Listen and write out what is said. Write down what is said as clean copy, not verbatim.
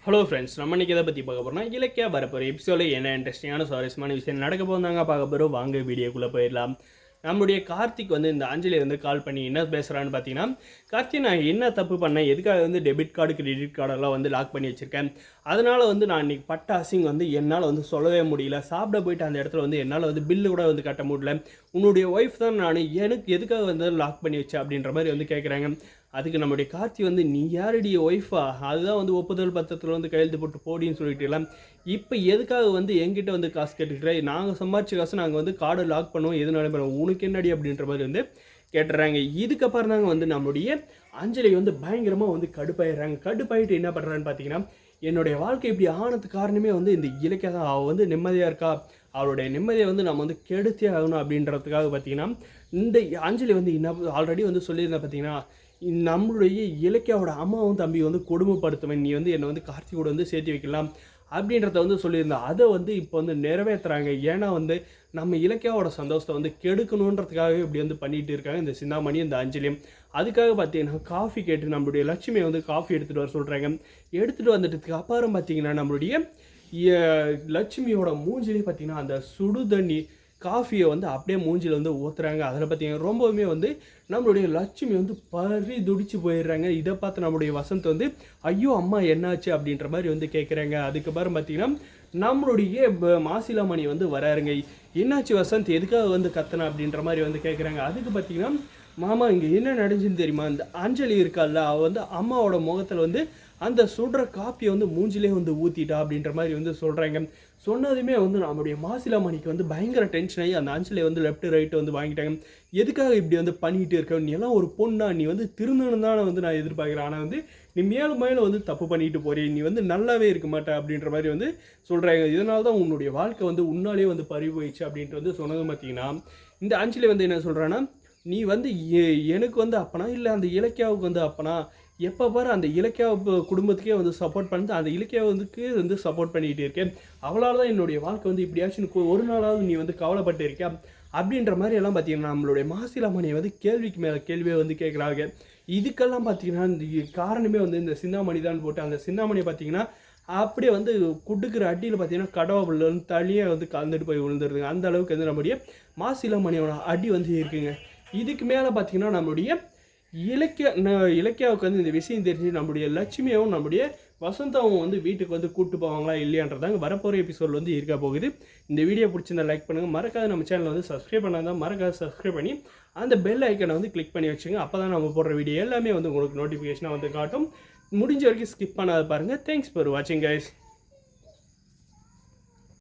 Hello friends, நம்ம இன்றைக்கி எதை பற்றி பார்க்க போகிறோம்னா இலக்கியா வரப்போகிற எபிசோடில் என்ன இன்ட்ரெஸ்டிங்கான சுவாரஸ்யமான விஷயம் நடக்க போகிறாங்க பார்க்க போகிறோம். வாங்க வீடியோக்குள்ளே போயிடலாம். நம்மளுடைய கார்த்திக் வந்து இந்த அஞ்சலி வந்து கால் பண்ணி என்ன பேசுகிறான்னு பார்த்தீங்கன்னா, கார்த்திக் நான் என்ன தப்பு பண்ணேன், எதுக்காக வந்து டெபிட் கார்டு கிரெடிட் கார்டெல்லாம் வந்து லாக் பண்ணி வச்சுருக்கேன், அதனால் வந்து நான் இன்றைக்கி பட்ட அசிங் வந்து என்னால் வந்து சொல்லவே முடியல, சாப்பிட போயிட்டு அந்த இடத்துல வந்து என்னால் வந்து பில்லு கூட வந்து கட்ட முடியல, உன்னுடைய ஒய்ஃப் தான் நான் எனக்கு எதுக்காக வந்து லாக் பண்ணி வச்சேன் அப்படின்ற மாதிரி வந்து கேட்குறாங்க. அதுக்கு நம்முடைய கார்த்தி வந்து நீ யாருடைய ஒய்ஃபா, அதுதான் வந்து ஒப்புதல் பத்திரத்தில் வந்து கையெழுத்து போட்டு போடின்னு சொல்லிட்டுலாம், இப்போ எதுக்காக வந்து என்கிட்ட வந்து காசு கேட்டுக்கிறேன், நாங்கள் சம்பாரிச்ச காசு நாங்கள் வந்து கார்டை லாக் பண்ணுவோம், எது நடைபெறும் உனக்கு என்னடி அப்படின்ற மாதிரி வந்து கேட்டுறாங்க. இதுக்கப்புறம் தாங்க வந்து நம்மளுடைய அஞ்சலி வந்து பயங்கரமாக வந்து கடுப்பாயிட்டு என்ன பண்ணுறான்னு பார்த்தீங்கன்னா, என்னுடைய வாழ்க்கை இப்படி ஆனதுக்கு காரணமே வந்து இந்த இலக்கிய தான், அவள் வந்து நிம்மதியாக இருக்கா, அவளுடைய நிம்மதியை வந்து நம்ம வந்து கெடுத்தே ஆகணும் அப்படின்றதுக்காக பார்த்தீங்கன்னா, இந்த அஞ்சலி வந்து என்ன ஆல்ரெடி வந்து சொல்லியிருந்தேன் பார்த்தீங்கன்னா, நம்மளுடைய இலக்கியாவோட அம்மாவும் தம்பி வந்து கொடுமைப்படுத்துவேன், நீ வந்து என்னை வந்து கார்த்தி கூட வந்து சேர்த்து வைக்கலாம் அப்படின்றத வந்து சொல்லியிருந்தேன். அதை வந்து இப்போ வந்து நிறைவேற்றுறாங்க. ஏன்னா வந்து நம்ம இலக்கியாவோட சந்தோஷத்தை வந்து கெடுக்கணுன்றதுக்காகவே இப்படி வந்து பண்ணிகிட்டு இருக்காங்க இந்த சிந்தாமணி இந்த அஞ்சலியும். அதுக்காக பார்த்தீங்கன்னா காஃபி கேட்டு நம்மளுடைய லட்சுமியை வந்து காஃபி எடுத்துகிட்டு வர சொல்கிறாங்க. எடுத்துகிட்டு வந்துட்டதுக்கு அப்புறம் பார்த்தீங்கன்னா நம்மளுடைய லட்சுமியோட மூஞ்சிலே பார்த்தீங்கன்னா அந்த சுடு தண்ணி காஃபியை வந்து அப்படியே மூஞ்சில் வந்து ஊற்றுறாங்க. அதில் பார்த்தீங்கன்னா ரொம்பவுமே வந்து நம்மளுடைய லட்சுமி வந்து பறி துடிச்சு போயிடுறாங்க. இதை பார்த்து நம்மளுடைய வசந்த் வந்து ஐயோ அம்மா என்னாச்சு அப்படின்ற மாதிரி வந்து கேட்குறாங்க. அதுக்கப்புறம் பார்த்தீங்கன்னா நம்மளுடைய மாசிலாமணி வந்து வராருங்க. என்னாச்சு வசந்த், எதுக்காக வந்து கத்தனை அப்படின்ற மாதிரி வந்து கேட்குறாங்க. அதுக்கு பார்த்தீங்கன்னா மாமா இங்கே என்ன நடந்துச்சுன்னு தெரியுமா, இந்த அஞ்சலி இருக்கால்ல, அவள் வந்து அம்மாவோட முகத்தில் வந்து அந்த சுடுற காப்பியை வந்து மூஞ்சிலே வந்து ஊற்றிட்டா அப்படின்ற மாதிரி வந்து சொல்கிறாங்க. சொன்னதுமே வந்து நம்மளுடைய மாசிலாமணிக்கு வந்து பயங்கர டென்ஷன் ஆகி அந்த அஞ்சலியை வந்து லெஃப்ட் ரைட்டு வந்து வாங்கிட்டாங்க. எதுக்காக இப்படி வந்து பண்ணிகிட்டு இருக்க, நீ எல்லாம் ஒரு பொண்ணா, நீ வந்து திருந்தணும் தானே வந்து நான் எதிர்பார்க்குறேன், ஆனால் வந்து நீ மேலும் மேலும் வந்து தப்பு பண்ணிட்டு போறீ, நீ வந்து நல்லாவே இருக்க மாட்டே அப்படின்ற மாதிரி வந்து சொல்கிறாங்க. இதனால தான் உன்னுடைய வாழ்க்கை வந்து உன்னாலே வந்து பறி போயிடுச்சு அப்படின்ட்டு வந்து சொன்னது பார்த்தீங்கன்னா, இந்த அஞ்சலி வந்து என்ன சொல்கிறான்னா, நீ வந்து எனக்கு வந்து அப்பனா இல்லை அந்த இலக்கியாவுக்கு வந்து அப்பனா, எப்போ பாரு அந்த இலக்கியா குடும்பத்துக்கே வந்து சப்போர்ட் பண்ணி அந்த இலக்கியாவுக்கு வந்து சப்போர்ட் பண்ணிக்கிட்டே இருக்கேன், அவளால் தான் என்னுடைய வாழ்க்கை வந்து இப்படியாச்சும் ஒரு நாளாவது நீ வந்து கவலைப்பட்டு இருக்கியா அப்படின்ற மாதிரி எல்லாம் பார்த்தீங்கன்னா நம்மளுடைய மாசிலாமணியை வந்து கேள்விக்கு மேலே கேள்வியை வந்து கேட்குறாங்க. இதுக்கெல்லாம் பார்த்தீங்கன்னா இந்த காரணமே வந்து இந்த சிந்தாமணி தான் போட்டு அந்த சிந்தாமணியை பார்த்தீங்கன்னா அப்படியே வந்து குடுக்கிற அடியில் பார்த்தீங்கன்னா கடவுள் வந்து தளியாக வந்து கலந்துட்டு போய் விழுந்துருதுங்க. அந்த அளவுக்கு வந்து நம்முடைய மாசிலாமணியோட அடி வந்து இருக்குங்க. இதுக்கு மேலே பார்த்தீங்கன்னா நம்மளுடைய இலக்கியாவுக்கு வந்து இந்த விஷயம் தெரிஞ்சு நம்முடைய லட்சுமியாவும் நம்முடைய வசந்தாவும் வந்து வீட்டுக்கு வந்து கூப்பிட்டு போவாங்களா இல்லையான்றதாங்க வரப்போகிற எபிசோடில் வந்து இருக்க போகுது. இந்த வீடியோ பிடிச்சிருந்தா லைக் பண்ணுங்கள், மறக்காத நம்ம சேனலை வந்து சப்ஸ்கிரைப் பண்ணாதான் மறக்காத சப்ஸ்கிரைப் பண்ணி அந்த பெல் ஐக்கனை வந்து கிளிக் பண்ணி வச்சுங்க. அப்போ தான் நம்ம போடுற வீடியோ எல்லாமே வந்து உங்களுக்கு நோட்டிஃபிகேஷனாக வந்து காட்டும். முடிஞ்ச வரைக்கும் ஸ்கிப் பண்ணாத பாருங்கள். தேங்க்ஸ் ஃபார் வாட்சிங் கைஸ்.